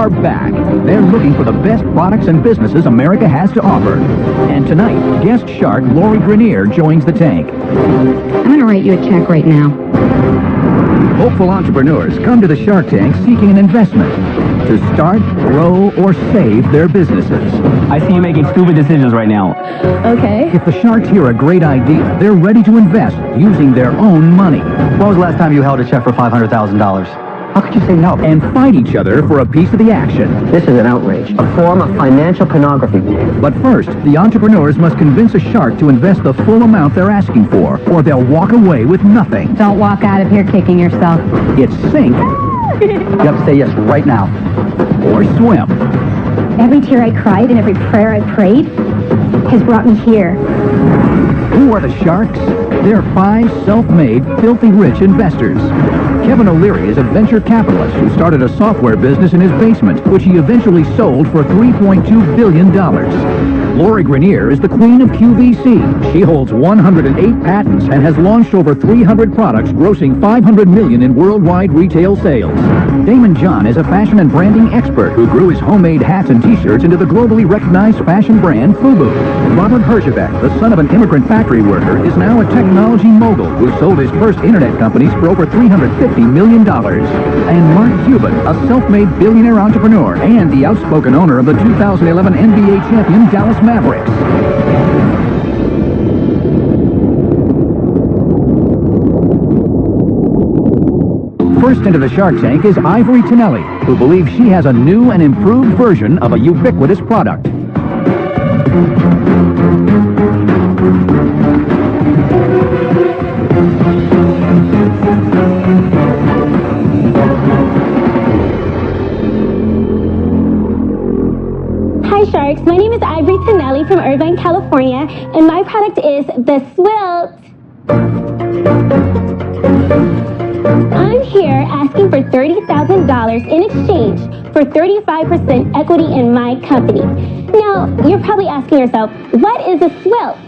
are back. They're looking for the best products and businesses America has to offer. And tonight, guest shark Lori Grenier joins the tank. I'm going to write you a check right now. Hopeful entrepreneurs come to the Shark Tank seeking an investment to start, grow, or save their businesses. I see you making stupid decisions right now. Okay. If the sharks hear a great idea, they're ready to invest using their own money. When was the last time you held a check for $500,000? How could you say no? And fight each other for a piece of the action. This is an outrage, a form of financial pornography. But first, the entrepreneurs must convince a shark to invest the full amount they're asking for, or they'll walk away with nothing. Don't walk out of here kicking yourself. It's sink You have to say yes right now. or swim. Every tear I cried and every prayer I prayed has brought me here. Who are the sharks? They're 5 self-made, filthy rich investors. Kevin O'Leary is a venture capitalist who started a software business in his basement, which he eventually sold for $3.2 billion. Lori Grenier is the queen of QVC. She holds 108 patents and has launched over 300 products, grossing $500 million in worldwide retail sales. Damon John is a fashion and branding expert who grew his homemade hats and t-shirts into the globally recognized fashion brand FUBU. Robert Herjavec, the son of an immigrant factory worker, is now a technology mogul who sold his first internet companies for over $350 million. And Mark Cuban, a self-made billionaire entrepreneur and the outspoken owner of the 2011 NBA champion Dallas Mavericks. First into the Shark Tank is Ivory Tonelli, who believes she has a new and improved version of a ubiquitous product. Hi Sharks, my name is Ivory Tonelli from Irvine, California, and my product is the Swilt. I'm here asking for $30,000 in exchange for 35% equity in my company. Now, you're probably asking yourself, what is a Swilt?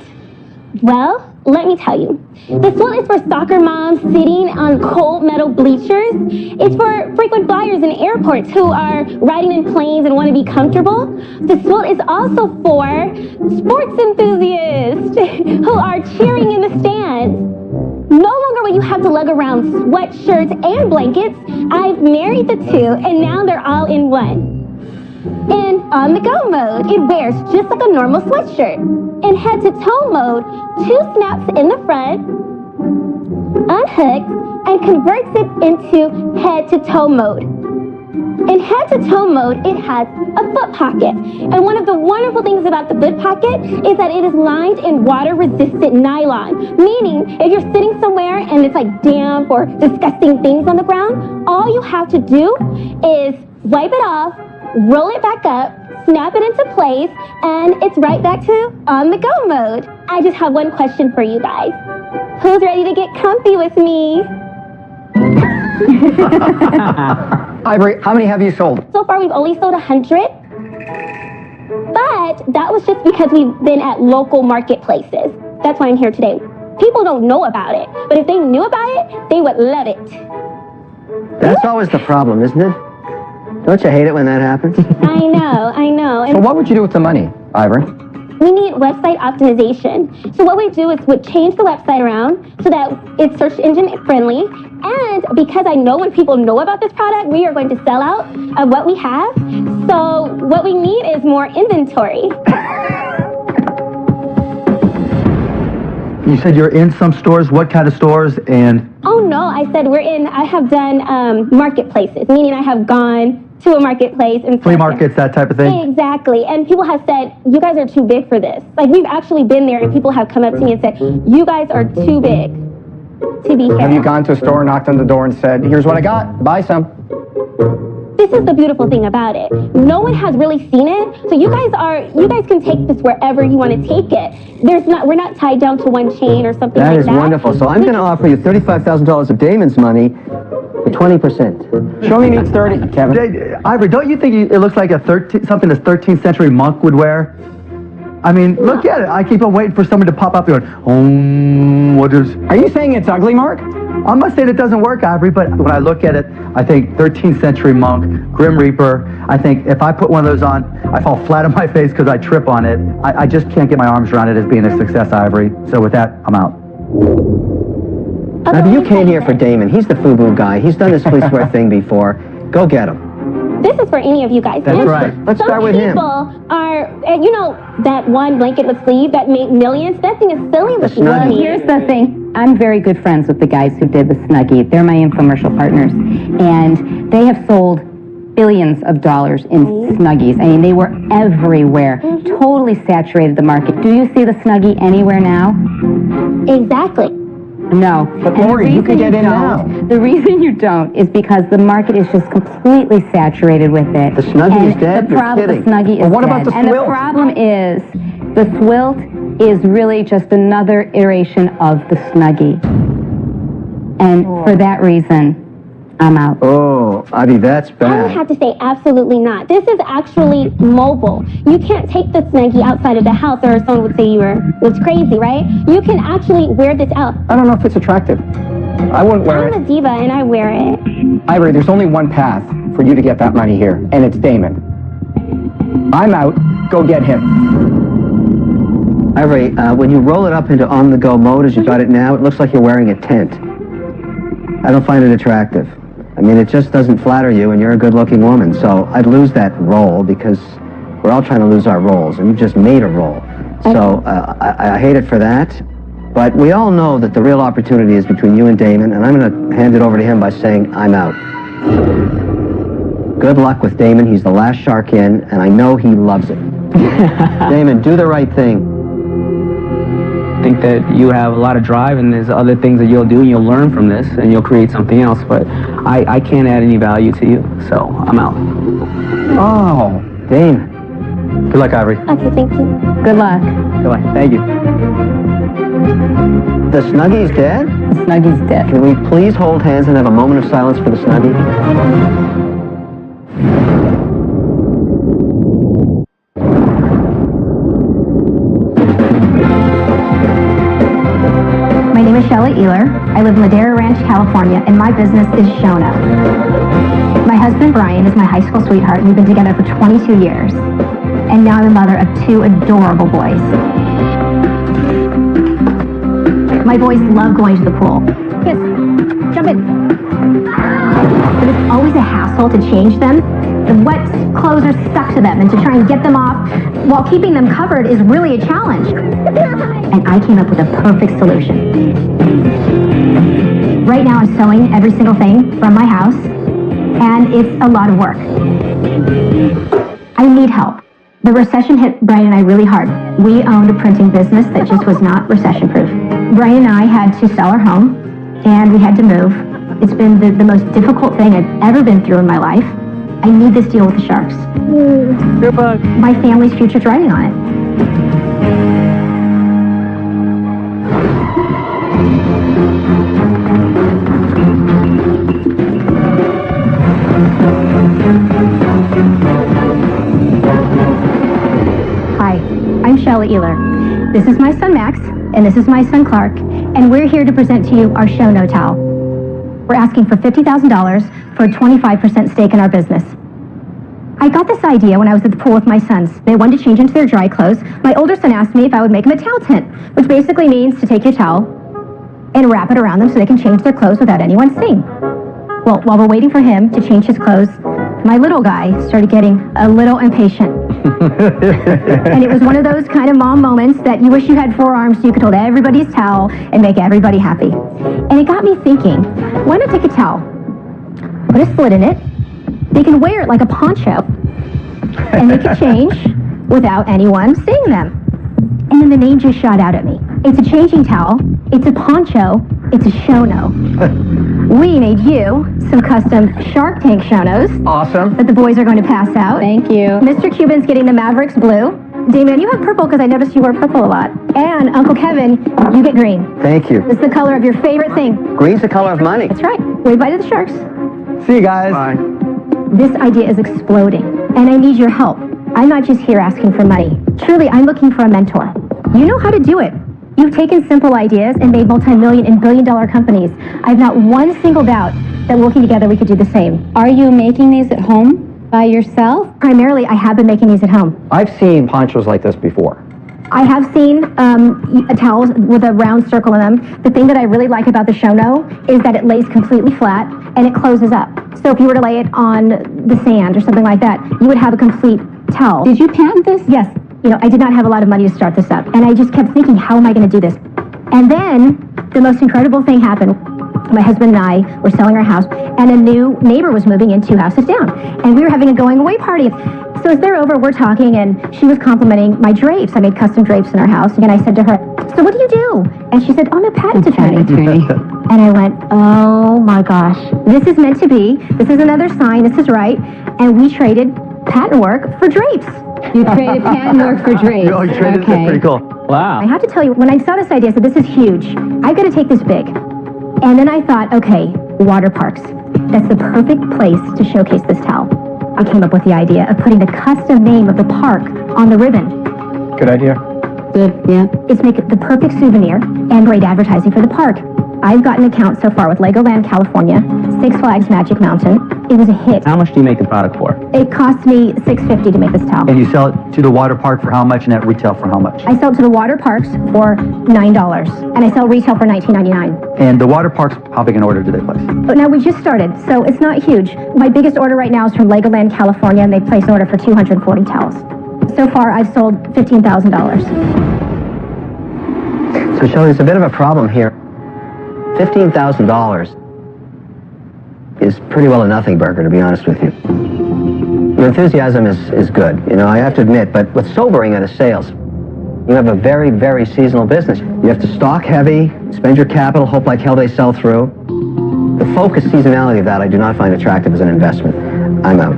Well, let me tell you. The Swilt is for soccer moms sitting on cold metal bleachers. It's for frequent flyers in airports who are riding in planes and want to be comfortable. The Swilt is also for sports enthusiasts who are cheering in the stands. No longer will you have to lug around sweatshirts and blankets. I've married the two, and now they're all in one. In on-the-go mode, it wears just like a normal sweatshirt. In head-to-toe mode, 2 snaps in the front, unhooks, and converts it into head-to-toe mode. In head-to-toe mode, it has a foot pocket. And one of the wonderful things about the foot pocket is that it is lined in water-resistant nylon. Meaning, if you're sitting somewhere and it's like damp or disgusting things on the ground, all you have to do is wipe it off, roll it back up, snap it into place, and it's right back to on-the-go mode. I just have one question for you guys. Who's ready to get comfy with me? Ivory, how many have you sold? So far, we've only sold 100. But that was just because we've been at local marketplaces. That's why I'm here today. People don't know about it. But if they knew about it, they would love it. That's always the problem, isn't it? Don't you hate it when that happens? I know. So what would you do with the money, Ivory? We need website optimization. So what we do is would change the website around so that it's search engine friendly. And because I know when people know about this product, we are going to sell out of what we have. So what we need is more inventory. You said you're in some stores. What kind of stores? And Oh no, I said I have done marketplaces, meaning I have gone to a marketplace and flea markets, that type of thing? Exactly. And people have said, you guys are too big for this. Like, we've actually been there and people have come up to me and said, you guys are too big to be here. Have you gone to a store, knocked on the door, and said, here's what I got, buy some? This is the beautiful thing about it. No one has really seen it, so you guys can take this wherever you want to take it. We're not tied down to one chain or something like that. That is wonderful. So I'm going to offer you $35,000 of Damon's money for 20%. Show me needs 30, Kevin. Ivory, don't you think it looks like something a 13th century monk would wear? I mean, look at it. I keep on waiting for someone to pop up going, what is... Are you saying it's ugly, Mark? I'm not saying it doesn't work, Ivory, but when I look at it, I think 13th century monk, Grim Reaper. I think if I put one of those on, I fall flat on my face because I trip on it. I just can't get my arms around it as being a success, Ivory. So with that, I'm out. Now, you came here for Damon. He's the FUBU guy. He's done this police wear thing before. Go get him. This is for any of you guys. That's right. Let's start with him. Some people are, you know, that one blanket with sleeve that made millions. That thing is silly with money. Here's the thing. I'm very good friends with the guys who did the Snuggie. They're my infomercial partners. And they have sold billions of dollars in Snuggies. I mean, they were everywhere. Totally saturated the market. Do you see the Snuggie anywhere now? Exactly. No. But Lori, you can get in now. The reason you don't is because the market is just completely saturated with it. The Snuggie is dead? The You're kidding. Snuggie is Well, what dead. about the And Swilt? the problem is, the Swilt is really just another iteration of the Snuggie. And for that reason, I'm out. Oh, Ivy, that's I would bad. have to say absolutely not. This is actually mobile. You can't take the Snuggie outside of the house or someone would say you was crazy, right? You can actually wear this out. I don't know if it's attractive. I wouldn't wear I'm it. a diva and I wear it. Ivory, there's only one path for you to get that money here, and it's Damon. I'm out. Go get him. Ivory, when you roll it up into on-the-go mode as you got it now, it looks like you're wearing a tent. I don't find it attractive. I mean, it just doesn't flatter you, and you're a good-looking woman, so I'd lose that role because we're all trying to lose our roles, and you just made a role. So I hate it for that, but we all know that the real opportunity is between you and Damon, and I'm going to hand it over to him by saying I'm out. Good luck with Damon. He's the last shark in, and I know he loves it. Damon, do the right thing. I think that you have a lot of drive and there's other things that you'll do and you'll learn from this and you'll create something else, but I can't add any value to you, so I'm out. Oh, Damon. Good luck, Ivory. Okay, thank you. Good luck. Goodbye. Thank you. The Snuggie's dead? The Snuggie's dead. Can we please hold hands and have a moment of silence for the Snuggie? My name is Shelley Ehler. I live in Ladera Ranch, California, and my business is Shona. My husband, Brian, is my high school sweetheart, and we've been together for 22 years. And now I'm a mother of 2 adorable boys. My boys love going to the pool. Yes, jump in. But it's always a hassle to change them. The wet clothes are stuck to them, and to try and get them off while keeping them covered is really a challenge. And I came up with a perfect solution. Right now I'm sewing every single thing from my house, and it's a lot of work. I need help. The recession hit Brian and I really hard. We owned a printing business that just was not recession-proof. Brian and I had to sell our home, and we had to move. It's been the most difficult thing I've ever been through in my life. I need this deal with the sharks. Good luck. My family's future's riding on it. Hi, I'm Shelley Ehler. This is my son Max, and this is my son Clark, and we're here to present to you our Shono towel. We're asking for $50,000 for a 25% stake in our business. I got this idea when I was at the pool with my sons. They wanted to change into their dry clothes. My older son asked me if I would make them a towel tent, which basically means to take your towel and wrap it around them so they can change their clothes without anyone seeing. Well, while we're waiting for him to change his clothes, my little guy started getting a little impatient. And it was one of those kind of mom moments that you wish you had 4 arms so you could hold everybody's towel and make everybody happy. And it got me thinking, why not take a towel, put a slit in it, they can wear it like a poncho, and they can change without anyone seeing them. And then the name just shot out at me. It's a changing towel, it's a poncho, it's a Shono. We made you some custom Shark Tank Shonos. Awesome. That the boys are going to pass out. Thank you. Mr. Cuban's getting the Mavericks blue. Damon, you have purple because I noticed you wear purple a lot. And Uncle Kevin, you get green. Thank you. It's the color of your favorite thing. Green's the color of money. That's right. Wave bye to the sharks. See you guys. Bye. This idea is exploding, and I need your help. I'm not just here asking for money. Truly, I'm looking for a mentor. You know how to do it. You've taken simple ideas and made multi-million and billion-dollar companies. I have not one single doubt that working together we could do the same. Are you making these at home by yourself? Primarily, I have been making these at home. I've seen ponchos like this before. I have seen towels with a round circle in them. The thing that I really like about the Shono is that it lays completely flat and it closes up. So if you were to lay it on the sand or something like that, you would have a complete towel. Did you patent this? Yes. You know, I did not have a lot of money to start this up. And I just kept thinking, how am I going to do this? And then the most incredible thing happened. My husband and I were selling our house, and a new neighbor was moving in 2 houses down. And we were having a going-away party. So as they're over, we're talking, and she was complimenting my drapes. I made custom drapes in our house. And I said to her, so what do you do? And she said, I'm a patent attorney. And I went, oh my gosh, this is meant to be. This is another sign. This is right. And we traded patent work for drapes. You traded patent work for drapes. Oh, you traded. That's pretty cool. Wow. I have to tell you, when I saw this idea, I said, this is huge. I've got to take this big. And then I thought, okay, water parks. That's the perfect place to showcase this towel. I came up with the idea of putting the custom name of the park on the ribbon. Good idea. Good, yeah. It's make it the perfect souvenir and great advertising for the park. I've got an account so far with Legoland California, Six Flags Magic Mountain. It was a hit. How much do you make the product for? It cost me $6.50 to make this towel. And you sell it to the water park for how much and at retail for how much? I sell it to the water parks for $9, and I sell retail for $19.99. And the water parks, how big an order do they place? But now we just started, so it's not huge. My biggest order right now is from Legoland California, and they placed an order for 240 towels. So far, I've sold $15,000. So, Shelley, there's a bit of a problem here. $15,000 is pretty well a nothing burger, to be honest with you. Your enthusiasm is good, you know, I have to admit, but what's sobering at a sales, you have a very, very seasonal business. You have to stock heavy, spend your capital, hope like hell they sell through. The focused seasonality of that I do not find attractive as an investment. I'm out.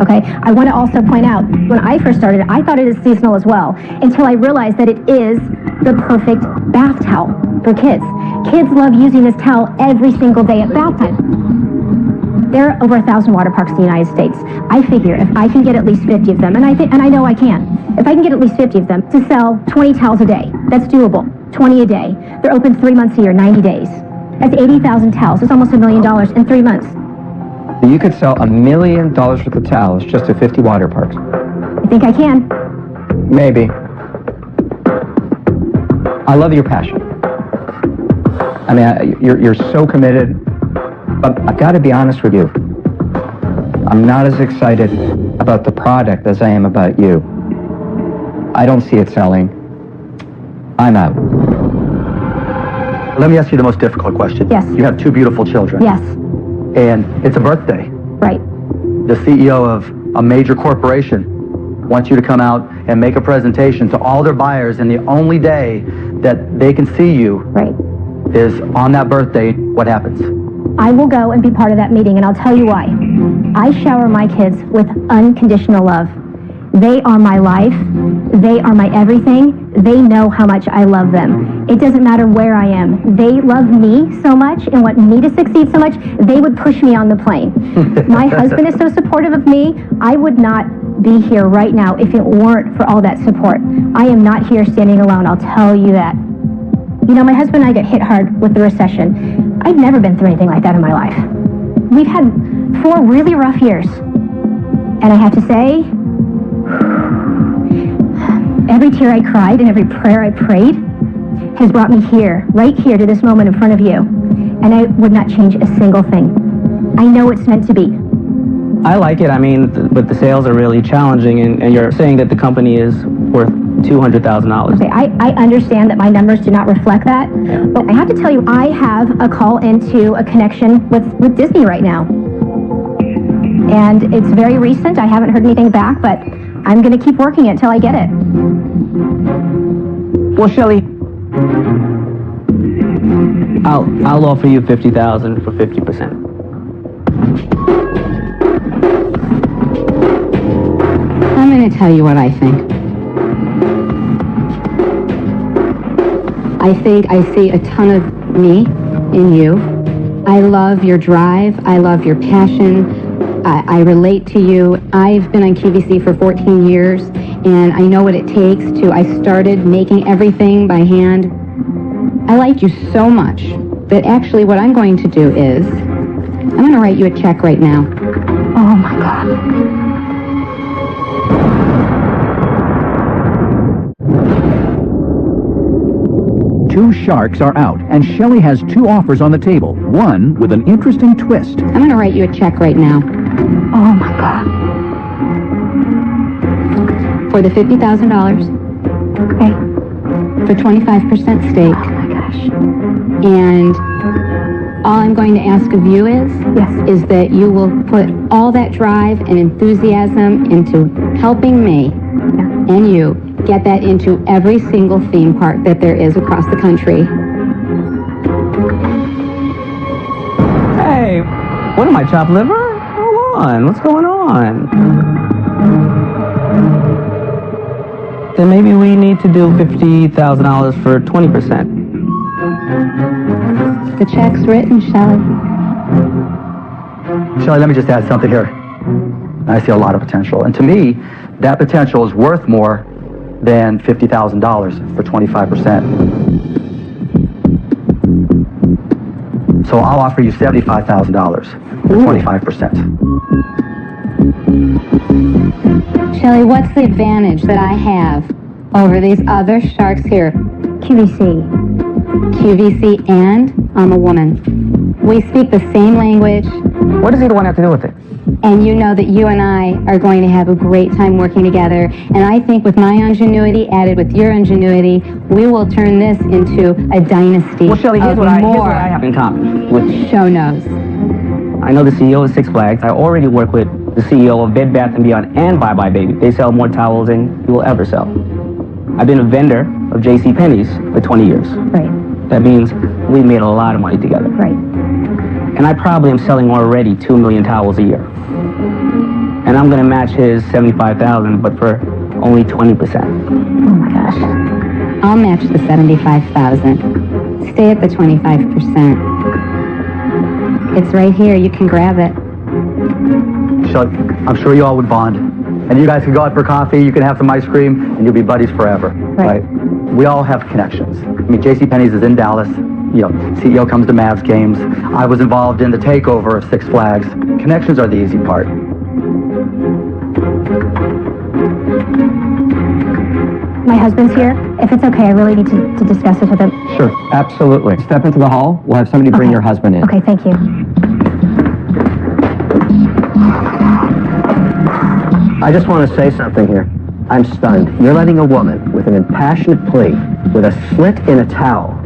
Okay, I want to also point out, when I first started, I thought it is seasonal as well, until I realized that it is the perfect bath towel for kids. Kids love using this towel every single day at bath time. There are over 1,000 water parks in the United States. I figure if I can get at least 50 of them, and I know I can, if I can get at least 50 of them to sell 20 towels a day, that's doable. 20 a day. They're open 3 months a year, 90 days. That's 80,000 towels. That's almost $1 million in 3 months. You could sell $1 million worth of towels just to 50 water parks. I think I can. Maybe. I love your passion. I mean, you're so committed, but I've got to be honest with you. I'm not as excited about the product as I am about you. I don't see it selling. I'm out. Let me ask you the most difficult question. Yes. You have 2 beautiful children. Yes. And it's a birthday. Right. The CEO of a major corporation wants you to come out and make a presentation to all their buyers, and the only day that they can see you Right. is on that birthday. What happens? I will go and be part of that meeting, and I'll tell you why. I shower my kids with unconditional love. They are my life. They are my everything. They know how much I love them. It doesn't matter where I am. They love me so much and want me to succeed so much, they would push me on the plane. My husband is so supportive of me. I would not be here right now if it weren't for all that support. I am not here standing alone, I'll tell you that. You know, my husband and I got hit hard with the recession. I've never been through anything like that in my life. We've had 4 really rough years. And I have to say, every tear I cried and every prayer I prayed has brought me here, right here to this moment in front of you. And I would not change a single thing. I know it's meant to be. I like it. I mean, but the sales are really challenging, and you're saying that the company is worth $200,000. Okay, I understand that my numbers do not reflect that, but I have to tell you, I have a call into a connection with Disney right now. And it's very recent. I haven't heard anything back, but I'm going to keep working it until I get it. Well, Shelley, I'll offer you $50,000 for 50%. I'm going to tell you what I think. I think I see a ton of me in you. I love your drive. I love your passion. I relate to you. I've been on QVC for 14 years, and I know what it takes to, I started making everything by hand. I like you so much that actually what I'm going to do is, I'm going to write you a check right now. Oh my God. Two sharks are out, and Shelley has two offers on the table, one with an interesting twist. I'm going to write you a check right now. Oh my God. For the $50,000. Okay. For 25% stake. Oh my gosh. And all I'm going to ask of you is Yes. that you will put all that drive and enthusiasm into helping me and you get that into every single theme park that there is across the country. Hey, what am I, chopped liver? Hold on, what's going on? Then maybe we need to do $50,000 for 20%. The check's written, Shelley. Shelley, let me just add something here. I see a lot of potential. And to me, that potential is worth more than $50,000 for 25%. So I'll offer you $75,000 for 25%. Shelley, what's the advantage that I have over these other sharks here? QVC. QVC, and I'm a woman. We speak the same language, What does either one have to do with it? and you know that you and I are going to have a great time working together. And I think with my ingenuity added with your ingenuity, we will turn this into a dynasty Well, Shelley, here's of what I more have in common with show knows. I know the CEO of Six Flags. I already work with the CEO of Bed Bath & Beyond and Bye Bye Baby. They sell more towels than you will ever sell. I've been a vendor of JCPenney's for 20 years. Right. That means we've made a lot of money together. Right. And I probably am selling already 2 million towels a year. And I'm going to match his $75,000, but for only 20%. Oh my gosh. I'll match the $75,000. Stay at the 25%. It's right here. You can grab it. Shelley, I'm sure you all would bond. And you guys can go out for coffee, you can have some ice cream, and you'll be buddies forever. Right. We all have connections. I mean, JCPenney's is in Dallas. You know, CEO comes to Mavs games. I was involved in the takeover of Six Flags. Connections are the easy part. My husband's here. If it's okay, I really need to discuss this with him. Sure, absolutely. Step into the hall. We'll have somebody bring Okay. your husband in. Okay, thank you. I just want to say something here. I'm stunned. You're letting a woman with an impassioned plea, with a slit in a towel,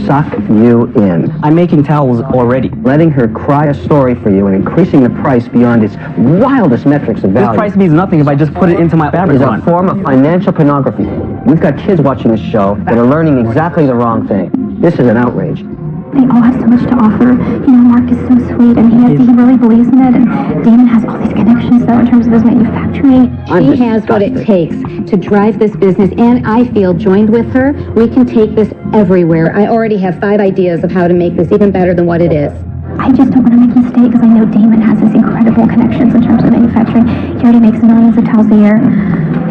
suck you in. I'm making towels already. Letting her cry a story for you and increasing the price beyond its wildest metrics of This value price means nothing if I just put it into my fabric is a run. form of financial pornography. We've got kids watching this show that are learning exactly the wrong thing. This is an outrage. They all have so much to offer. You know, Mark is so sweet, and he really believes in it, and Damon has all these connections, though, in terms of his manufacturing. She has what it takes to drive this business, and I feel joined with her, we can take this everywhere. I already have 5 ideas of how to make this even better than what it is. I just don't want to make a mistake, because I know Damon has this incredible connections in terms of manufacturing. He already makes millions of towels a year.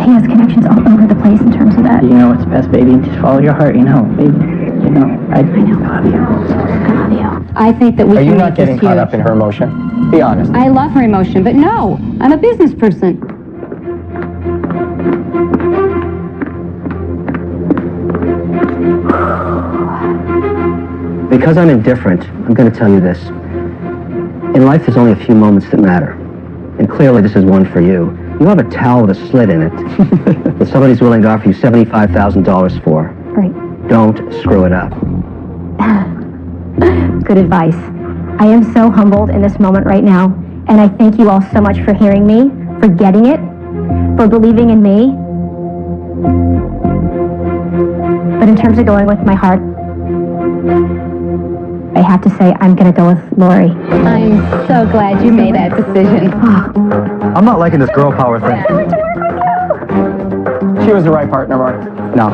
He has connections all over the place in terms of that. You know what's best, baby? Just follow your heart, you know, baby. You know, I love you. I love you. I think that we Are can you make not getting this caught huge. up in her emotion? Be honest. I love her emotion, but no, I'm a business person. Because I'm indifferent, I'm going to tell you this. In life, there's only a few moments that matter. And clearly, this is one for you. You have a towel with a slit in it that somebody's willing to offer you $75,000 for. Right. Don't screw it up. Good advice. I am so humbled in this moment right now, and I thank you all so much for hearing me, for getting it, for believing in me. But in terms of going with my heart, I have to say I'm going to go with Lori. I'm so glad you made that decision. I'm not liking this girl power thing. She was the right partner, Mark. No,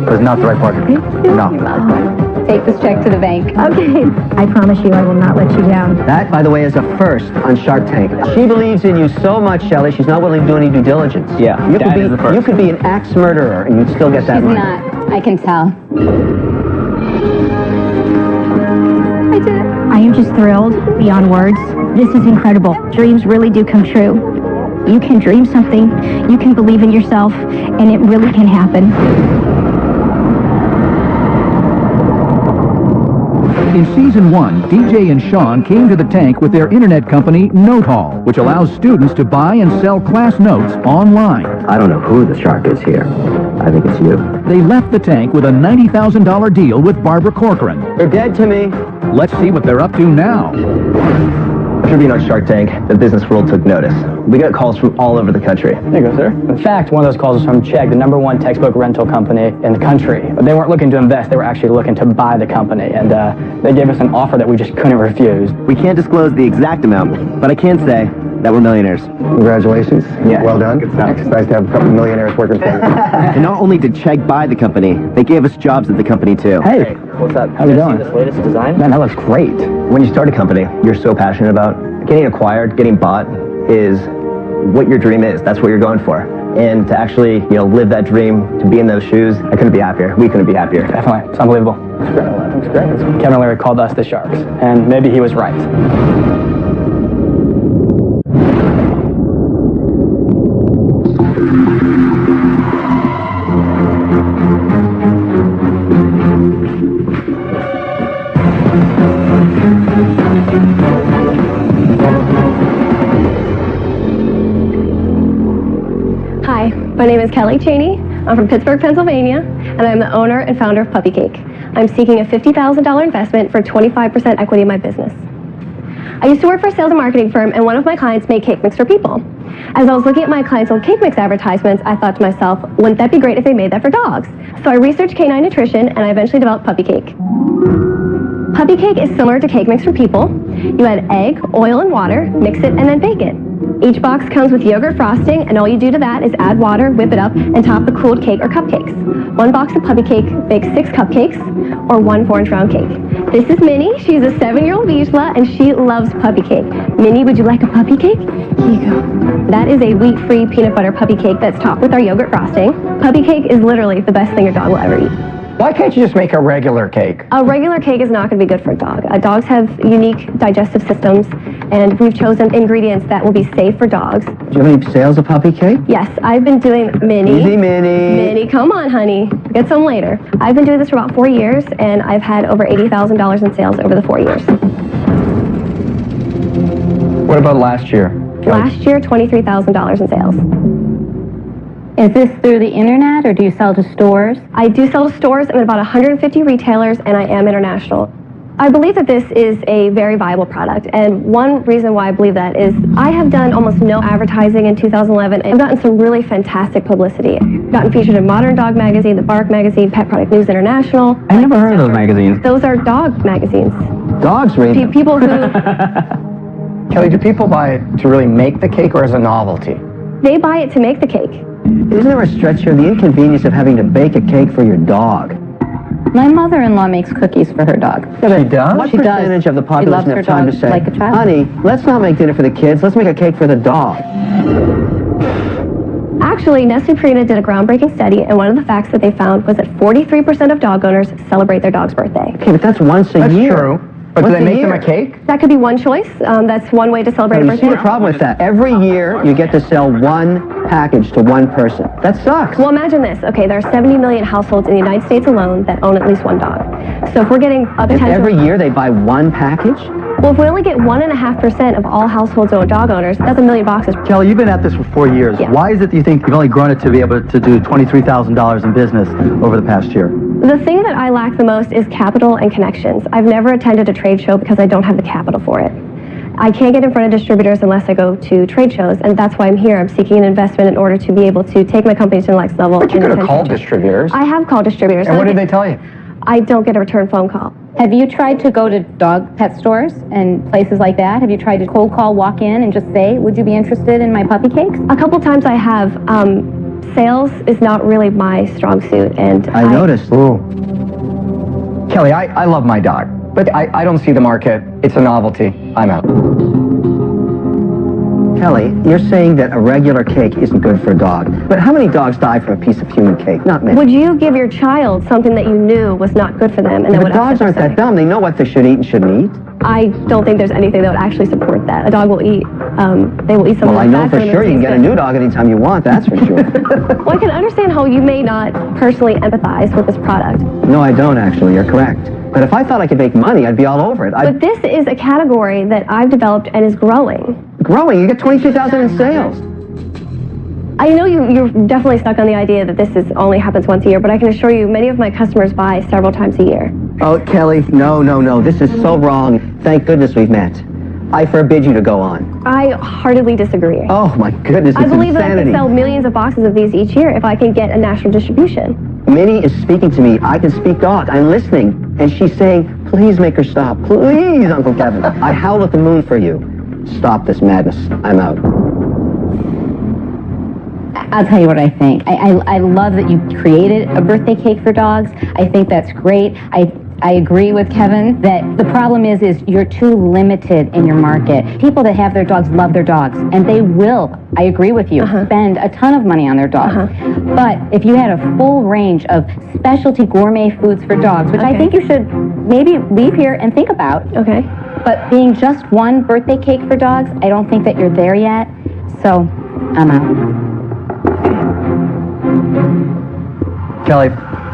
was not the right partner. No. Take this check to the bank. Okay. I promise you I will not let you down. That, by the way, is a first on Shark Tank. She believes in you so much, Shelley, she's not willing to do any due diligence. Yeah, you that is the first. You could be an axe murderer and you'd still get that She's money. not. I can tell. I did it. I am just thrilled beyond words. This is incredible. Dreams really do come true. You can dream something, you can believe in yourself, and it really can happen. In Season 1, DJ and Sean came to the tank with their internet company, Note Hall, which allows students to buy and sell class notes online. I don't know who the shark is here. I think it's you. They left the tank with a $90,000 deal with Barbara Corcoran. You're dead to me. Let's see what they're up to now. After being on Shark Tank, the business world took notice. We got calls from all over the country. There you go, sir. In fact, one of those calls was from Chegg, the #1 textbook rental company in the country. But they weren't looking to invest, they were actually looking to buy the company. And they gave us an offer that we just couldn't refuse. We can't disclose the exact amount, but I can say that we're millionaires. Congratulations. Yeah. Well done. It's nice to have a couple of millionaires working for you. And not only did Chegg buy the company, they gave us jobs at the company too. Hey, What's up? how you doing? This latest design? Man, that looks great. When you start a company you're so passionate about, getting acquired, getting bought is what your dream is. That's what you're going for. And to actually, live that dream, to be in those shoes, I couldn't be happier. We couldn't be happier. Definitely. It's unbelievable. It's great. Kevin O'Leary called us the Sharks, and maybe he was right. Hi, my name is Kelly Cheney. I'm from Pittsburgh, Pennsylvania, and I'm the owner and founder of Puppy Cake. I'm seeking a $50,000 investment for 25% equity in my business. I used to work for a sales and marketing firm, and one of my clients made cake mix for people. As I was looking at my clients' old cake mix advertisements, I thought to myself, wouldn't that be great if they made that for dogs? So I researched canine nutrition, and I eventually developed Puppy Cake. Puppy Cake is similar to cake mix for people. You add egg, oil, and water, mix it, and then bake it. Each box comes with yogurt frosting, and all you do to that is add water, whip it up, and top the cooled cake or cupcakes. One box of Puppy Cake bakes 6 cupcakes, or 1 4-inch round cake. This is Minnie. She's a 7-year-old Vizsla, and she loves Puppy Cake. Minnie, would you like a Puppy Cake? Here you go. That is a wheat-free peanut butter Puppy Cake that's topped with our yogurt frosting. Puppy Cake is literally the best thing your dog will ever eat. Why can't you just make a regular cake? A regular cake is not going to be good for a dog. Dogs have unique digestive systems, and we've chosen ingredients that will be safe for dogs. Do you have any sales of Puppy Cake? Yes, I've been doing Minnie. Easy, Minnie. Minnie, come on, honey. Get some later. I've been doing this for about 4 years, and I've had over $80,000 in sales over the 4 years. What about last year? Last year, $23,000 in sales. Is this through the internet, or do you sell to stores? I do sell to stores. I'm at about 150 retailers, and I am international. I believe that this is a very viable product, and one reason why I believe that is I have done almost no advertising in 2011, and I've gotten some really fantastic publicity. I've gotten featured in Modern Dog Magazine, The Bark Magazine, Pet Product News International. I never heard of those magazines. Those are dog magazines. Dogs read them. People who, Kelly, do people buy it to really make the cake or as a novelty? they buy it to make the cake. Isn't there a stretch here, the inconvenience of having to bake a cake for your dog? My mother-in-law makes cookies for her dog. She does? What She does. percentage of the She population loves her have time to dog say, like a child. honey, let's not make dinner for the kids, let's make a cake for the dog? Actually, Nestle Purina did a groundbreaking study, and one of the facts that they found was that 43% of dog owners celebrate their dog's birthday. Okay, but that's once a That's year. true. But do Once they make them year. a cake? That could be one choice. That's one way to celebrate a You see birthday. the problem with that? Every year, you get to sell one package to one person. That sucks. Well, imagine this. Okay, there are 70 million households in the United States alone that own at least one dog. So if we're getting a If potential... every year they buy one package? Well, if we only get 1.5% of all households or dog owners, that's 1 million boxes. Kelly, you've been at this for 4 years. Yeah. Why is it that you think you've only grown it to be able to do $23,000 in business over the past year? The thing that I lack the most is capital and connections. I've never attended a trade show because I don't have the capital for it. I can't get in front of distributors unless I go to trade shows, and that's why I'm here. I'm seeking an investment in order to be able to take my company to the next level. But you could have and called distributors. I have called distributors. And what did they tell you? I don't get a return phone call. Have you tried to go to dog pet stores and places like that? Have you tried to cold call, walk in, and just say, would you be interested in my puppy cakes? A couple times I have. Sales is not really my strong suit, and I noticed. Ooh. Kelly, I love my dog, but I don't see the market. It's a novelty. I'm out. Kelly, you're saying that a regular cake isn't good for a dog. But how many dogs die from a piece of human cake? Not many. would you give your child something that you knew was not good for them? And But would dogs aren't that dumb. They know what they should eat and shouldn't eat. I don't think there's anything that would actually support that. A dog will eat, they will eat something Well, I like know that for sure you can get a new dog anytime you want, that's for sure. Well, I can understand how you may not personally empathize with this product. No, I don't actually. You're correct. But if I thought I could make money, I'd be all over it. But this is a category that I've developed and is growing. Growing? You get 23,000 in sales. I know you're definitely stuck on the idea that this only happens once a year, but I can assure you many of my customers buy several times a year. Oh, Kelly, no. This is so wrong. Thank goodness we've met. I forbid you to go on. I heartily disagree. Oh, my goodness, it's I believe insanity. that I can sell millions of boxes of these each year if I can get a national distribution. Minnie is speaking to me. I can speak dog. I'm listening. And she's saying, please make her stop. Please, Uncle Kevin. I howl at the moon for you. Stop this madness. I'm out. I'll tell you what I think. I love that you created a birthday cake for dogs. I think that's great. I agree with Kevin that the problem is you're too limited in your market. People that have their dogs love their dogs, and they will, I agree with you, spend a ton of money on their dogs. But if you had a full range of specialty gourmet foods for dogs, which I think you should maybe leave here and think about. Okay. But being just one birthday cake for dogs, I don't think that you're there yet. So, I'm out. Kelly,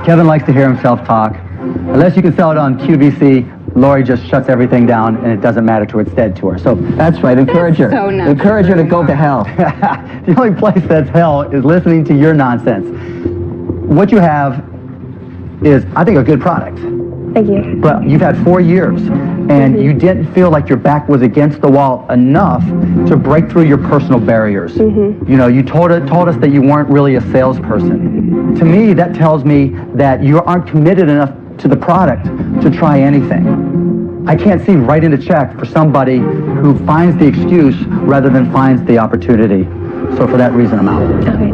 Kevin likes to hear himself talk. Unless you can sell it on QVC, Lori just shuts everything down and it doesn't matter to her, it's dead to her. So that's right, encourage her. So not encourage her to go to hell. The only place that's hell is listening to your nonsense. What you have is, I think, a good product. Thank you. But you've had 4 years, and you didn't feel like your back was against the wall enough to break through your personal barriers. You know, you told us that you weren't really a salesperson. To me, that tells me that you aren't committed enough to the product to try anything. I can't see writing a check for somebody who finds the excuse rather than finds the opportunity. So for that reason, I'm out. Okay.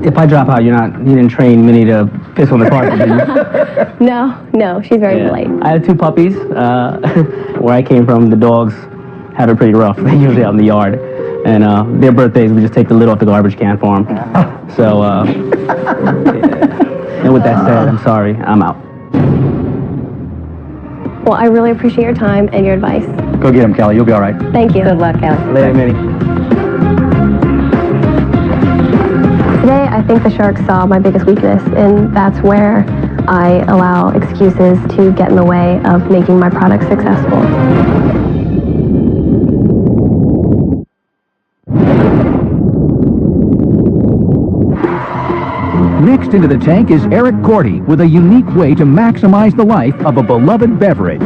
If I drop out, you didn't train Minnie to piss on the carpet, did you? No, she's very polite. I had 2 puppies. Where I came from, the dogs have it pretty rough. They're usually out in the yard. And their birthdays, we just take the lid off the garbage can for them. So, and with that said, I'm sorry, I'm out. Well, I really appreciate your time and your advice. Go get him, Kelly. You'll be all right. Thank you. Good luck, Kelly. Later, Minnie. Today, I think the sharks saw my biggest weakness, and that's where I allow excuses to get in the way of making my product successful. Next into the tank is Eric Cordy with a unique way to maximize the life of a beloved beverage.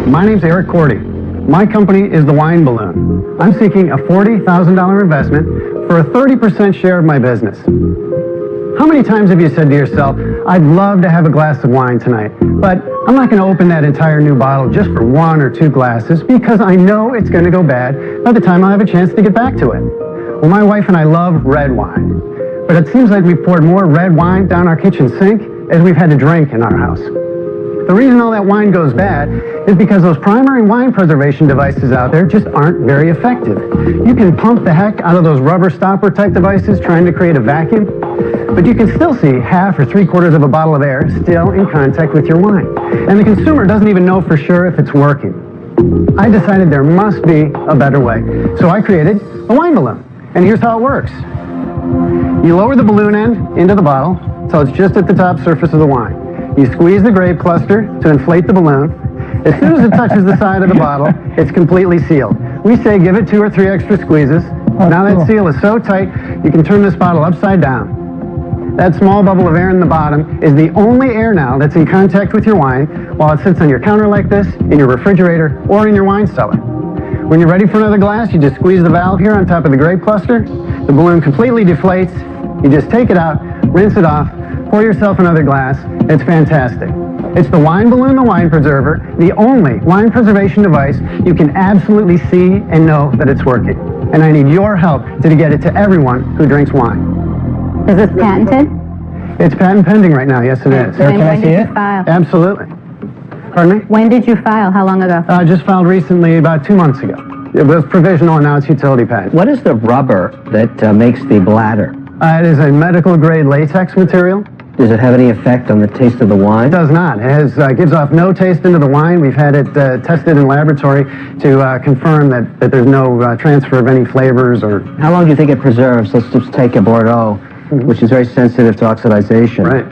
My name's Eric Cordy. My company is the Wine Balloon. I'm seeking a $40,000 investment for a 30% share of my business. How many times have you said to yourself, I'd love to have a glass of wine tonight, but I'm not going to open that entire new bottle just for 1 or 2 glasses because I know it's going to go bad by the time I'll have a chance to get back to it. Well, my wife and I love red wine, but it seems like we've poured more red wine down our kitchen sink as we've had to drink in our house. The reason all that wine goes bad is because those primary wine preservation devices out there just aren't very effective. You can pump the heck out of those rubber stopper type devices trying to create a vacuum, but you can still see half or 3/4 of a bottle of air still in contact with your wine. And the consumer doesn't even know for sure if it's working. I decided there must be a better way, so I created a wine balloon. And here's how it works. You lower the balloon end into the bottle so it's just at the top surface of the wine. You squeeze the grape cluster to inflate the balloon. As soon as it touches the side of the bottle, it's completely sealed. We say give it 2 or 3 extra squeezes. Now that seal is so tight, you can turn this bottle upside down. That small bubble of air in the bottom is the only air now that's in contact with your wine while it sits on your counter like this, in your refrigerator, or in your wine cellar. When you're ready for another glass, you just squeeze the valve here on top of the grape cluster. The balloon completely deflates. You just take it out, rinse it off, pour yourself another glass. It's fantastic. It's the Wine Balloon, the wine preserver, the only wine preservation device you can absolutely see and know that it's working. And I need your help to get it to everyone who drinks wine. Is this patented? It's patent pending right now, yes it is. And can I see it? File? Absolutely. Pardon me? When did you file? How long ago? Just filed recently, about 2 months ago. It was provisional and now it's utility patent. What is the rubber that makes the bladder? It is a medical grade latex material. Does it have any effect on the taste of the wine? It does not. It gives off no taste into the wine. We've had it tested in laboratory to confirm that there's no transfer of any flavors or... How long do you think it preserves? Let's just take a Bordeaux, which is very sensitive to oxidization. Right.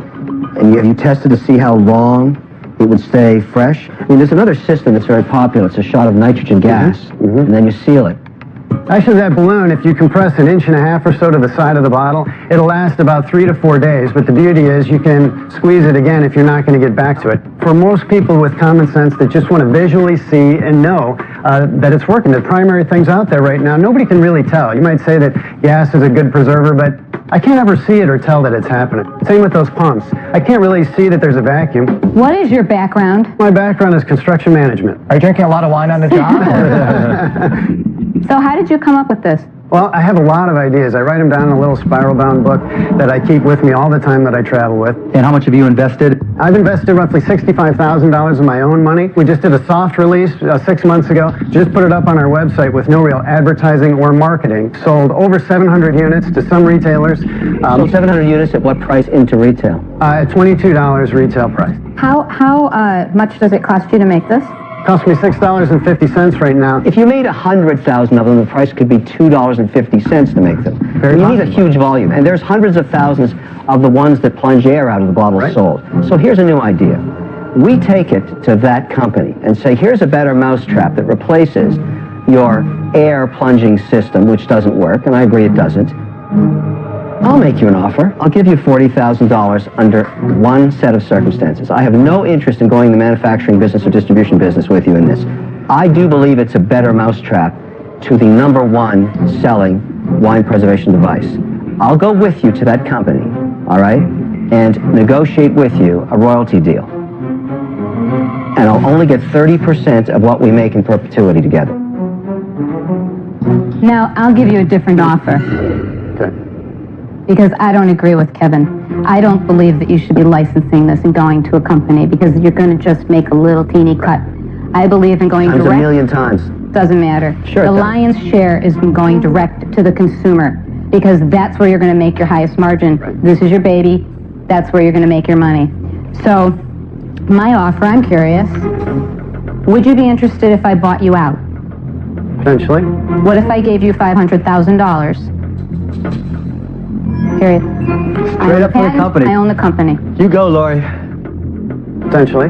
And you tested to see how long it would stay fresh? I mean, there's another system that's very popular. It's a shot of nitrogen gas, and then you seal it. Actually, that balloon, if you compress 1.5 inches or so to the side of the bottle, it'll last about 3 to 4 days. But the beauty is you can squeeze it again if you're not going to get back to it. For most people with common sense that just want to visually see and know that it's working, the primary things out there right now, nobody can really tell. You might say that gas is a good preserver, but I can't ever see it or tell that it's happening. Same with those pumps. I can't really see that there's a vacuum. What is your background? My background is construction management. Are you drinking a lot of wine on the job? So how did you come up with this? Well, I have a lot of ideas. I write them down in a little spiral-bound book that I keep with me all the time that I travel with. And how much have you invested? I've invested roughly $65,000 of my own money. We just did a soft release 6 months ago. Just put it up on our website with no real advertising or marketing. Sold over 700 units to some retailers. So 700 units at what price into retail? At $22 retail price. How much does it cost you to make this? Cost me $6.50 right now. If you made 100,000 of them, the price could be $2.50 to make them. You need a huge volume, and there's hundreds of thousands of the ones that plunge air out of the bottle sold. So here's a new idea. We take it to that company and say, here's a better mousetrap that replaces your air plunging system, which doesn't work, and I agree it doesn't. I'll make you an offer. I'll give you $40,000 under one set of circumstances. I have no interest in going the manufacturing business or distribution business with you in this. I do believe it's a better mousetrap to the #1 selling wine preservation device. I'll go with you to that company, all right, and negotiate with you a royalty deal. And I'll only get 30% of what we make in perpetuity together. Now, I'll give you a different offer. Okay. Because I don't agree with Kevin. I don't believe that you should be licensing this and going to a company because you're going to just make a little teeny cut. I believe in going direct. Times a million times. Doesn't matter. Sure. The lion's share is from going direct to the consumer because that's where you're going to make your highest margin. Right. This is your baby. That's where you're going to make your money. So, my offer, I'm curious, would you be interested if I bought you out? Potentially. What if I gave you $500,000? Period. Straight up for the company. I own the company. You go, Lori. Potentially.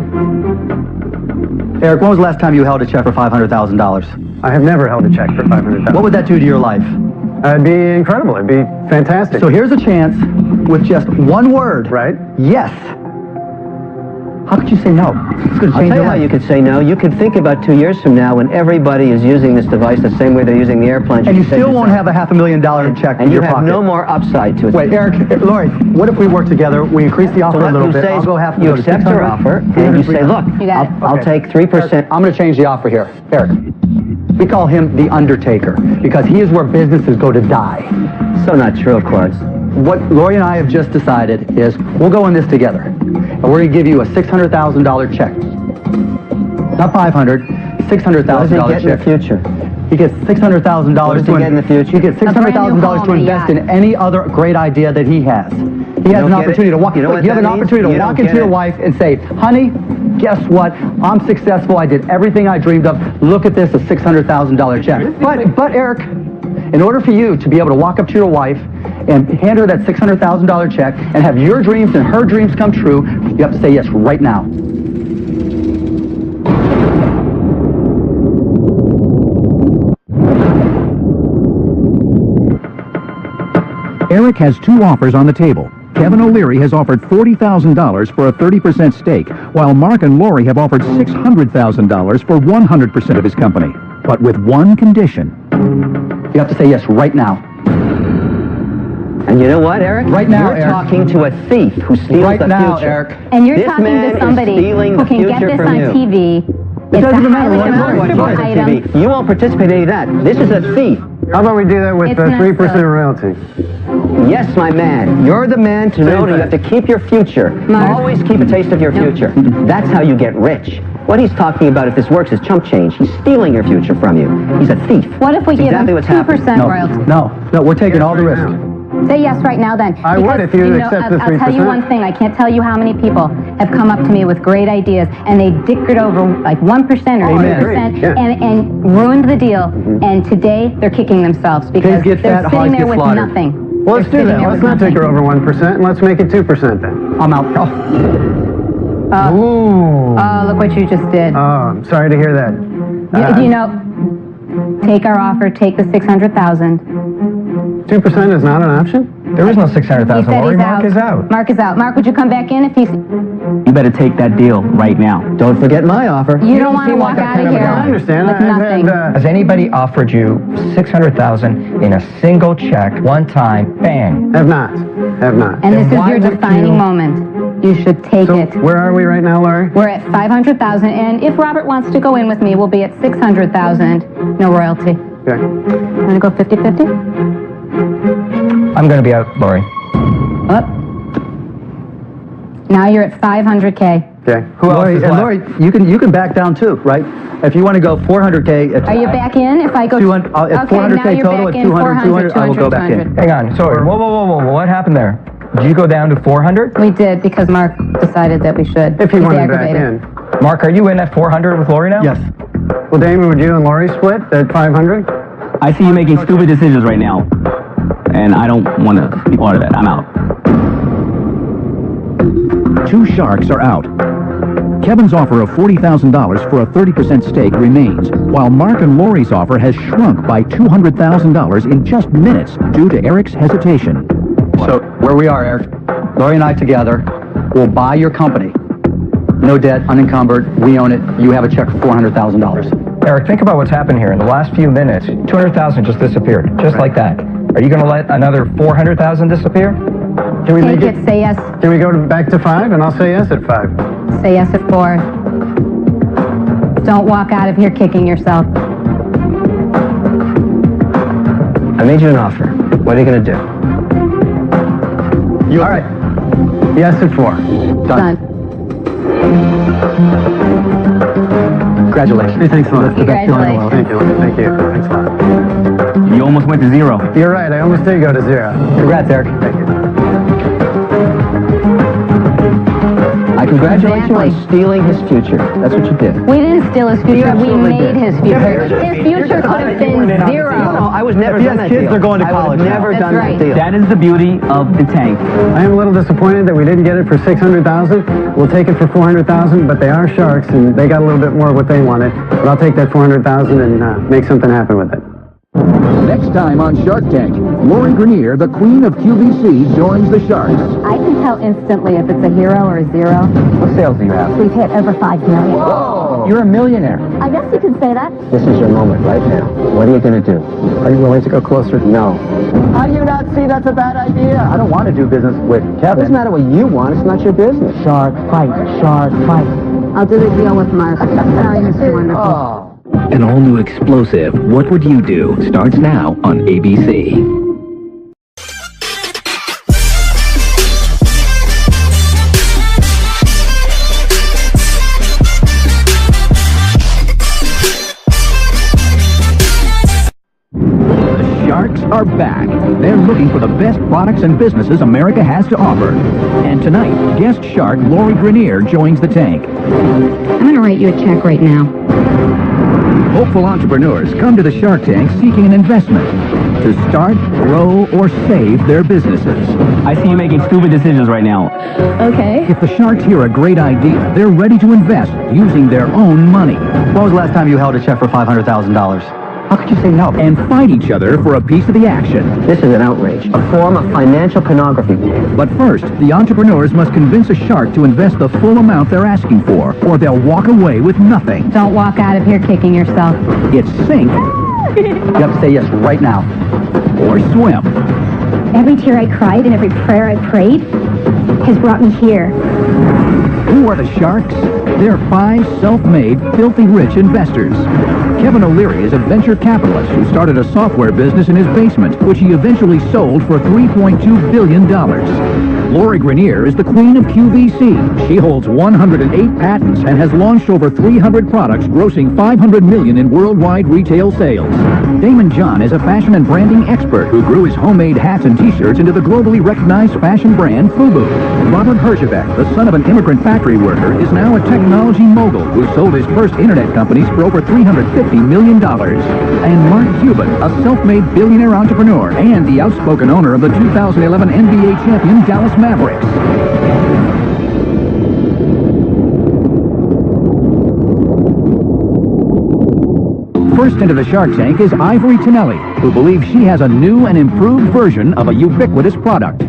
Eric, when was the last time you held a check for $500,000? I have never held a check for $500,000. What would that do to your life? It'd be incredible. It'd be fantastic. So here's a chance with just one word. Right. Yes. How could you say no? It's going to I'll change tell your you how life. you could say no. You could think about 2 years from now when everybody is using this device the same way they're using the air plunger. And you still won't have a $500,000 check and in you your have pocket. no more upside to it. Wait, Eric, Lori, what if we work together? We increase the offer a little bit. I'll go half. You accept her offer, and you say, look, I'll take 3%. Eric, I'm going to change the offer here. Eric, we call him the Undertaker because he is where businesses go to die. So not true, of course. What Lori and I have just decided is we'll go in this together, and we're going to give you a $600,000 check. Not $500,000, $600,000 check. What does he get in the future? He gets $600,000 What does he get in the future? He gets $600,000 to invest in any other great idea that he has. He has an opportunity to walk. You have an opportunity to walk into your wife and say, "Honey, guess what? I'm successful. I did everything I dreamed of. Look at this, a $600,000 check." But Eric, in order for you to be able to walk up to your wife and hand her that $600,000 check and have your dreams and her dreams come true, you have to say yes right now. Eric has two offers on the table. Kevin O'Leary has offered $40,000 for a 30% stake, while Mark and Lori have offered $600,000 for 100% of his company. But with one condition. You have to say yes right now. And you know what, Eric? Right now, you're Eric. talking to a thief who steals Right the now, future. Eric. And you're This talking man to is somebody stealing who the can get future this from on you. TV. It's doesn't a matter highly what demonstrable Watch the item. TV. You won't participate in any of that. This is a thief. How about we do that with It's the not 3% so. royalty? Yes, my man. You're the man to know that you have to keep your future. Mark. Always keep a taste of your future. That's how you get rich. What he's talking about, if this works, is chump change. He's stealing your future from you. He's a thief. What if we That's give exactly him what's happening. 2% royalty? No, we're taking all the right risk. now. Say yes right now then. I would if you accept the I'll tell you 3%. one thing. I can't tell you how many people have come up to me with great ideas and they dickered over like 1% or Amen. 2% Yeah. and ruined the deal. And today they're kicking themselves because get they're fat, sitting hogs there get with slaughtered. nothing. Well, let's They're do sitting that. there Let's with not take her nothing. over 1% and let's make it 2% then. I'm out. Ooh. Oh, look what you just did. Oh, I'm sorry to hear that. You know, take our offer, take the 600,000. 2% is not an option? There is no He 600,000, said Lori. he's Mark out. is out. Mark is out. Mark, would you come back in if he's... You better take that deal right now. Don't forget my offer. You don't want to seem walk like that out of kind of a here guy. I understand. with I've nothing. had, Has anybody offered you 600,000 in a single check, one time, bang? have not. Have not. And this is why your would defining you- moment. You should take So it. where are we right now, Laurie? We're at 500,000, and if Robert wants to go in with me, we'll be at 600,000. No royalty. Okay. Want to go 50-50? I'm going to be out, Lori. Up. Now you're at 500K. Okay. Who else Lori, is and left? Lori, you can back down too, right? If you want to go 400K, it's Are you back in? If I go... 200, at okay, 400K now you're total, back at in 200, 200, I will go back in. Hang on. Sorry. Whoa. What happened there? Did you go down to 400? We did, because Mark decided that we should. If you He's wanted back aggravated. in. Mark, are you in at 400 with Lori now? Yes. Well, Damon, would you and Laurie split at 500? I see you making stupid decisions right now, and I don't want to be part of that. I'm out. Two sharks are out. Kevin's offer of $40,000 for a 30% stake remains, while Mark and Lori's offer has shrunk by $200,000 in just minutes due to Eric's hesitation. So where we are, Eric, Lori and I together will buy your company. No debt, unencumbered, we own it, you have a check for $400,000. Eric, think about what's happened here. In the last few minutes, 200,000 just disappeared, just like that. Are you going to let another 400,000 disappear? Can we Take make it, say yes. Can we go back to 5? And I'll say yes at 5. Say yes at 4. Don't walk out of here kicking yourself. I made you an offer. What are you going to do? All right. Yes at 4. Done. Congratulations. Hey, thanks a lot. The best deal in the world. Thank you. Thank you. Thanks a lot. You almost went to zero. You're right. I almost did go to 0. Congrats, Eric. Thank you. I congratulate you Exactly. on stealing his future. That's what you did. We didn't steal his future. We absolutely made did. his future. His future could have been No, 0. I was never If he done has that kids, deal. they're going to I would college have now. never That's done right. that deal. That is the beauty of the tank. I am a little disappointed that we didn't get it for 600,000. We'll take it for 400,000, but they are sharks and they got a little bit more of what they wanted. But I'll take that 400,000 and make something happen with it. Next time on Shark Tank, Lori Grenier, the queen of QVC, joins the Sharks. I can tell instantly if it's a hero or a 0. What sales do you have? We've hit over 5 million. Whoa! You're a millionaire. I guess you can say that. This is your moment right now. What are you going to do? Are you willing to go closer? No. How do you not see that's a bad idea? I don't want to do business with It Kevin. doesn't matter what you want. It's not your business. Shark fight, shark fight. I'll do the deal with Mark. Sorry, Mr. Wonderful. Oh. An all-new explosive, What Would You Do? Starts now on ABC. The Sharks are back. They're looking for the best products and businesses America has to offer. And tonight, guest shark Lori Grenier joins the tank. I'm going to write you a check right now. Hopeful entrepreneurs come to the Shark Tank seeking an investment to start, grow, or save their businesses. I see you making stupid decisions right now. Okay. If the Sharks hear a great idea, they're ready to invest using their own money. When was the last time you held a check for $500,000? How could you say no? And fight each other for a piece of the action. This is an outrage. A form of financial pornography. But first, the entrepreneurs must convince a shark to invest the full amount they're asking for, or they'll walk away with nothing. Don't walk out of here kicking yourself. It's sink You have to say yes right now. or swim. Every tear I cried and every prayer I prayed has brought me here. Who are the sharks? They're 5 self-made, filthy rich investors. Kevin O'Leary is a venture capitalist who started a software business in his basement, which he eventually sold for $3.2 billion. Lori Grenier is the queen of QVC. She holds 108 patents and has launched over 300 products, grossing $500 million in worldwide retail sales. Damon John is a fashion and branding expert who grew his homemade hats and t-shirts into the globally recognized fashion brand FUBU. Robert Herjavec, the son of an immigrant factory worker, is now a technology mogul who sold his first internet companies for over $350 million. And Mark Cuban, a self-made billionaire entrepreneur and the outspoken owner of the 2011 NBA champion Dallas Mavericks. First into the Shark Tank is Ivory Tonelli, who believes she has a new and improved version of a ubiquitous product.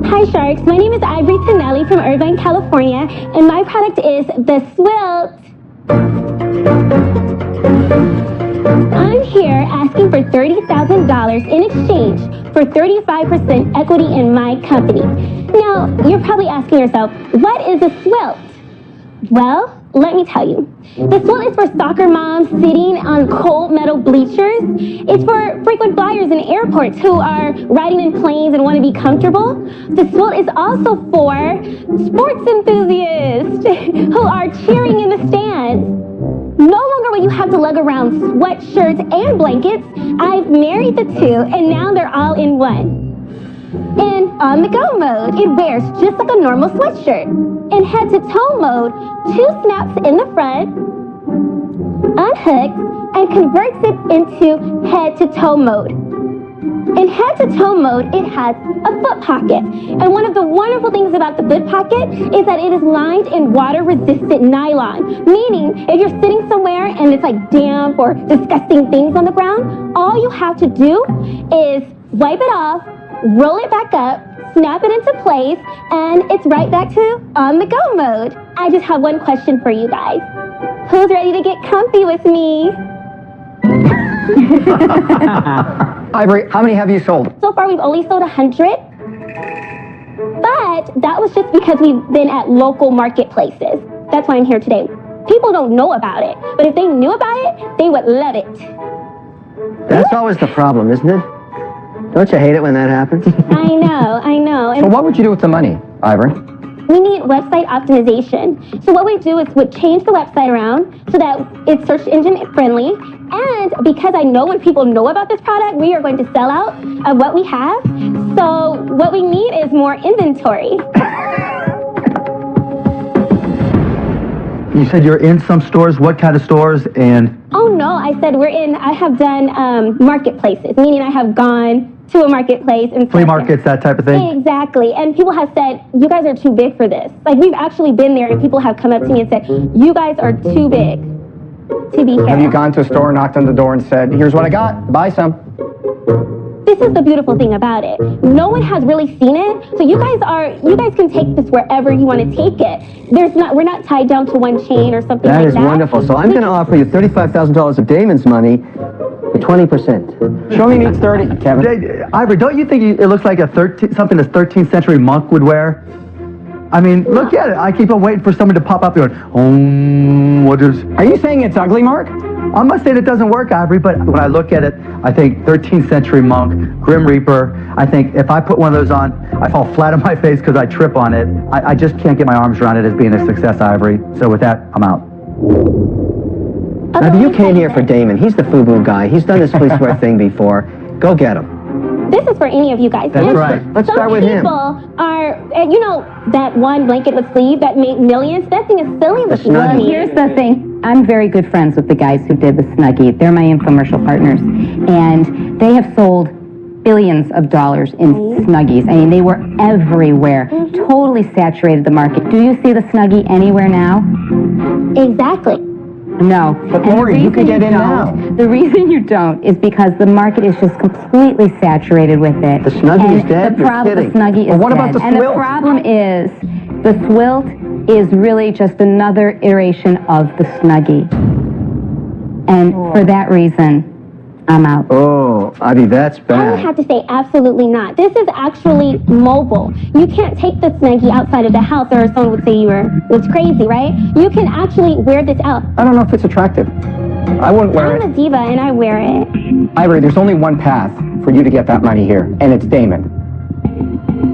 Hi Sharks, my name is Ivory Tonelli from Irvine, California, and my product is the Swilt. I'm here asking for $30,000 in exchange for 35% equity in my company. Now, you're probably asking yourself, what is a Swilt? Well, let me tell you. The Swilt is for soccer moms sitting on cold metal bleachers. It's for frequent flyers in airports who are riding in planes and want to be comfortable. The Swilt is also for sports enthusiasts who are cheering in the stands. No longer will you have to lug around sweatshirts and blankets. I've married the two, and now they're all in one. In on-the-go mode, it wears just like a normal sweatshirt. In head-to-toe mode, 2 snaps in the front, unhooks, and converts it into head-to-toe mode. In head-to-toe mode, it has a foot pocket. And one of the wonderful things about the foot pocket is that it is lined in water-resistant nylon. Meaning, if you're sitting somewhere and it's like damp or disgusting things on the ground, all you have to do is wipe it off, roll it back up, snap it into place, and it's right back to on-the-go mode. I just have one question for you guys. Who's ready to get comfy with me? Ivory, how many have you sold? So far, we've only sold 100. But that was just because we've been at local marketplaces. That's why I'm here today. People don't know about it. But if they knew about it, they would love it. That's always the problem, isn't it? Don't you hate it when that happens? I know. And So what would you do with the money, Ivory? we need website optimization. So what we do is we change the website around so that it's search engine friendly. And because I know when people know about this product, we are going to sell out of what we have. So what we need is more inventory. You said you're in some stores. What kind of stores? And Oh no, I said I have done marketplaces, meaning I have gone to a marketplace and flea markets, that type of thing? Exactly. And people have said, you guys are too big for this. Like, we've actually been there and people have come up to me and said, you guys are too big to be here. Have you gone to a store, knocked on the door, and said, here's what I got, buy some? This is the beautiful thing about it. No one has really seen it, so you guys can take this wherever you want to take it. We're not tied down to one chain or something like that. That is wonderful. So I'm going to offer you $35,000 of Damon's money for 20%. Show me needs 30, Kevin. Ivory, don't you think it looks like something this 13th century monk would wear? I mean, look at it. I keep on waiting for someone to pop up there and, what is... Are you saying it's ugly, Mark? I'm not saying it doesn't work, Ivory, but when I look at it, I think 13th century monk, Grim Reaper. I think if I put one of those on, I fall flat on my face because I trip on it. I just can't get my arms around it as being a success, Ivory. So with that, I'm out. Now, you came here for Damon. He's the FUBU guy. He's done this fleeceware thing before. Go get him. This is for any of you guys. That's right. Let's start with him. Some people are, you know, that one blanket with sleeve that made millions. That thing is silly with money. Here's the thing. I'm very good friends with the guys who did the Snuggie. They're my infomercial partners. And they have sold billions of dollars in Snuggies. I mean, they were everywhere. Totally saturated the market. Do you see the Snuggie anywhere now? Exactly. No. But And the Lori, you can reason get in don't- now. The reason you don't is because the market is just completely saturated with it. The Snuggie And is dead? The You're problem, kidding. the Snuggie is Well, what dead. about the And Swilt? the problem is, the Swilt is really just another iteration of the Snuggie. And for that reason, I'm out. Oh, Ivy, that's I would bad. have to say absolutely not. This is actually mobile. You can't take the Snuggie outside of the house or someone would say you was crazy, right? You can actually wear this out. I don't know if it's attractive. I wouldn't wear I'm a it. diva and I wear it. Ivory, there's only one path for you to get that money here, and it's Damon.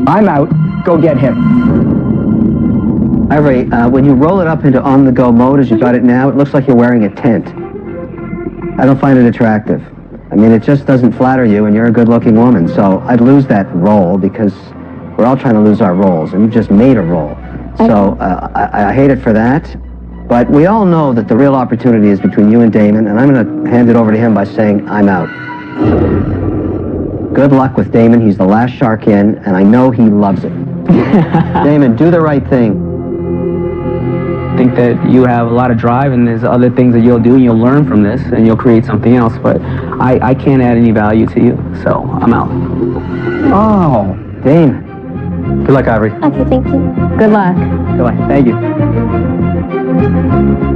I'm out. Go get him. Ivory, when you roll it up into on-the-go mode as you got it now, it looks like you're wearing a tent. I don't find it attractive. I mean, it just doesn't flatter you, and you're a good-looking woman, so I'd lose that role because we're all trying to lose our roles, and you just made a role. So I hate it for that, but we all know that the real opportunity is between you and Damon, and I'm going to hand it over to him by saying I'm out. Good luck with Damon. He's the last shark in, and I know he loves it. Damon, do the right thing. I think that you have a lot of drive, and there's other things that you'll do, and you'll learn from this, and you'll create something else, but I can't add any value to you, so I'm out. Oh, Damon. Good luck, Ivory. Okay, thank you. Good luck. Goodbye. Thank you.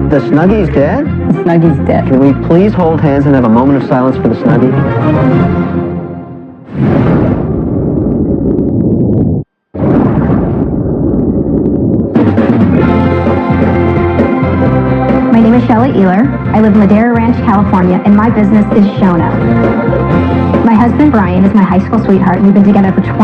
The Snuggie's dead? The Snuggie's dead. Can we please hold hands and have a moment of silence for the Snuggie? My name is Shelley Ealer. I live in Ladera Ranch, California, and my business is Shona. My husband, Brian, is my high school sweetheart, and we've been together for 20